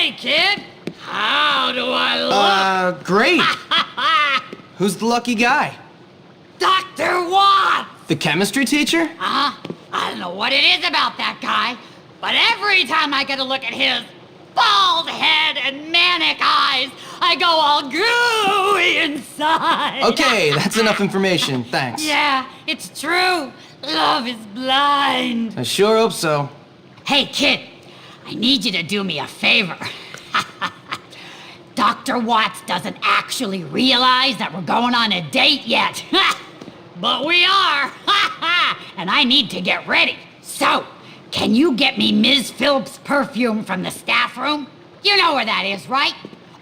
Hey, kid! How do I look? Great. Who's the lucky guy? Dr. Watts! The chemistry teacher? I don't know what it is about that guy, but every time I get a look at his bald head and manic eyes, I go all gooey inside. Okay, that's enough information. Thanks. Yeah, it's true. Love is blind. I sure hope so. Hey, kid, I need you to do me a favor. Dr. Watts doesn't actually realize that we're going on a date yet. But we are. And I need to get ready. So, can you get me Ms. Phillips' perfume from the staff room? You know where that is, right?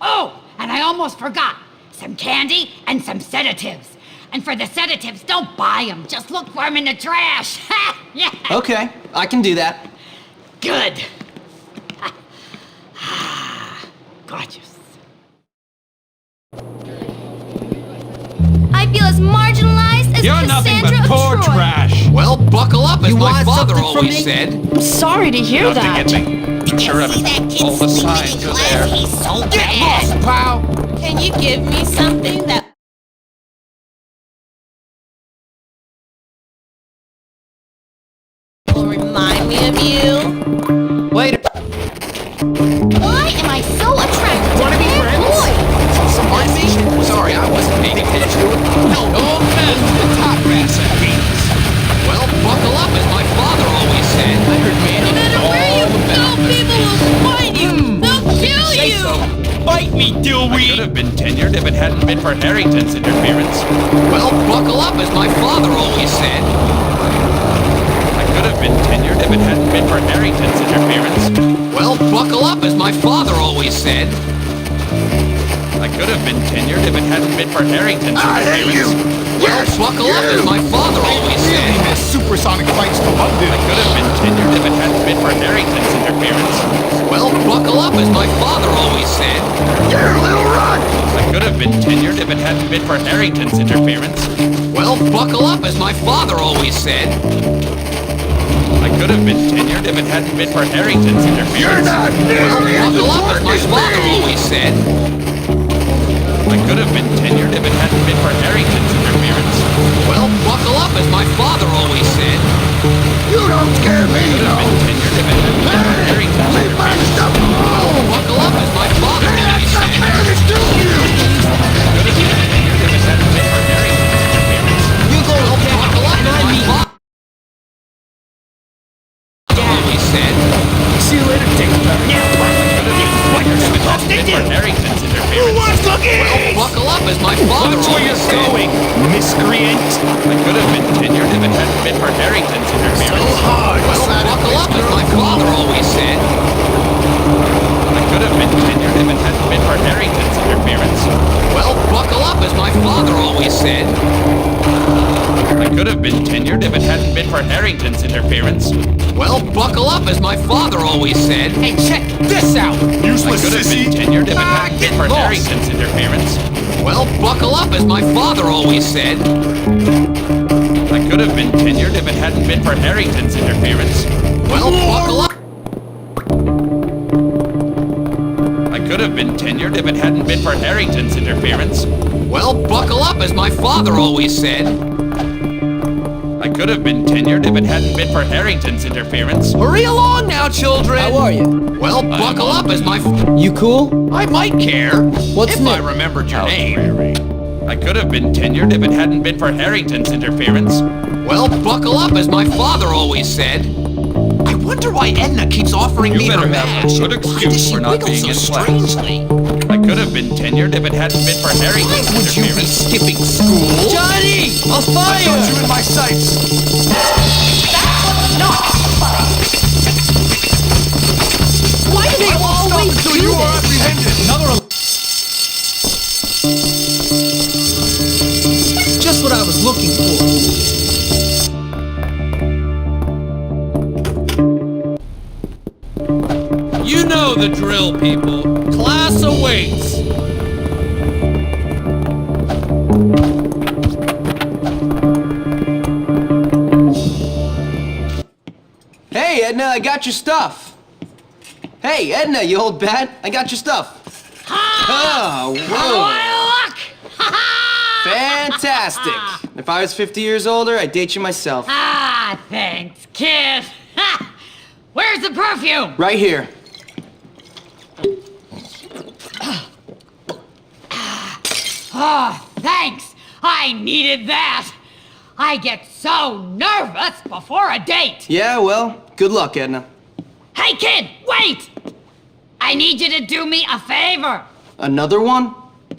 Oh, and I almost forgot. Some candy and some sedatives. And for the sedatives, don't buy them. Just look for them in the trash. Yeah. Okay, I can do that. Good. Gorgeous. I feel as marginalized as You're Cassandra nothing but of poor Troy. trash. Well, buckle up, as You my want father something from always me? said. I'm sorry to hear Nothing that. in me. Picture of it. All the signs are there. He's so Get bad. lost, pal! Can you give me something that will remind me of you? Later. Why am I so attracted to bad boys? Someone me? Sorry, I wasn't paying attention. No, men to the top brass and beans. Well, buckle up, as my father always said. I heard man. No matter where you go, people will find you. They'll kill you. Bite me, Dewey! I could have been tenured if it hadn't been for Harrington's interference. Well, buckle up, as my father always said. I could have been tenured if it hadn't been for Harrington's interference. Well, buckle up, as my father always said. I could have been tenured if it hadn't been for Harrington's interference. Well, buckle up, as my father always said. Supersonic flights to London. I could have been tenured if it hadn't been for Harrington's interference. Well, buckle up, as my father always said. I could have been tenured if it hadn't been for Harrington's interference. Well, buckle up, as my father always said. I could have been tenured if it hadn't been for Harrington's interference. Well, buckle up, as my father always said. I could have been tenured if it hadn't been for Harrington's interference. Well, buckle up, as my father always said. You don't scare me, I could have been tenured if it hadn't been for Harrington's interference. Buckle up, as my father always said. I could have been tenured if it hadn't been for Harrington's interference. You go, okay? Buckle up, as my father always said. See you later, Dick. Harrington's interference. Buckle up, as my father always said. miscreant. I could have been tenured if it hadn't been for Harrington's interference. Well, buckle up, as my father always said. I could have been tenured if it hadn't been for Harrington's interference. Well, buckle up, as my father always said. I could have been tenured if it hadn't been for Harrington's interference. Well, buckle up, as my father always said. Hey, check this out. I Useless could have been sissy. tenured if it hadn't get been for lost. Harrington's interference. Well, buckle up, as my father always said. I could have been tenured if it hadn't been for Harrington's interference. Well, buckle up. I could have been tenured if it hadn't been for Harrington's interference. Well, buckle up, as my father always said. I could have been tenured if it hadn't been for Harrington's interference. Hurry along now, children. How are you? Well, buckle up, as my... You cool? I might care. What's if new? I remembered your name. I could have been tenured if it hadn't been for Harrington's interference. Well, buckle up, as my father always said. I wonder why Edna keeps offering You me her better have match. a good Why excuse does she for not wiggle being so in class. strangely? I could have been tenured if it hadn't been for Why Harrington's would you be interference. skipping school? Johnny! A Got fire! you in my sights. Why do they always Until do you are this? apprehended. Just what I was looking for. You know the drill, people. Class awaits. Hey, Edna, I got your stuff. Hey, Edna, you old bat. I got your stuff. Oh, whoa. What luck! Fantastic. If I was 50 years older, I'd date you myself. Ah, thanks, kid. Where's the perfume? Right here. Oh, thanks. I needed that. I get so nervous before a date. Yeah, well, good luck, Edna. Hey, kid, wait! I need you to do me a favor. Another one?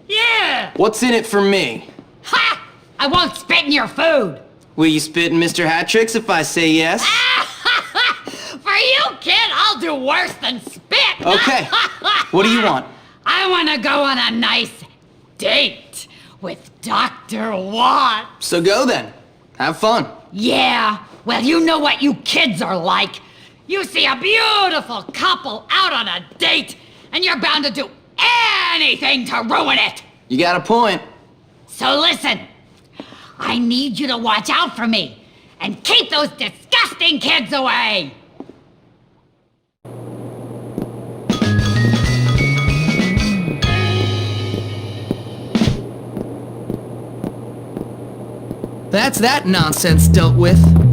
Yeah! What's in it for me? Ha! I won't spit in your food. Will you spit in Mr. Hattricks if I say yes? For you, kid, I'll do worse than spit. Okay. What do you want? I want to go on a nice date with Dr. Watt. So go then. Have fun. Yeah, well, you know what you kids are like. You see a beautiful couple out on a date, and you're bound to do anything to ruin it. You got a point. So listen, I need you to watch out for me and keep those disgusting kids away. That's that nonsense dealt with.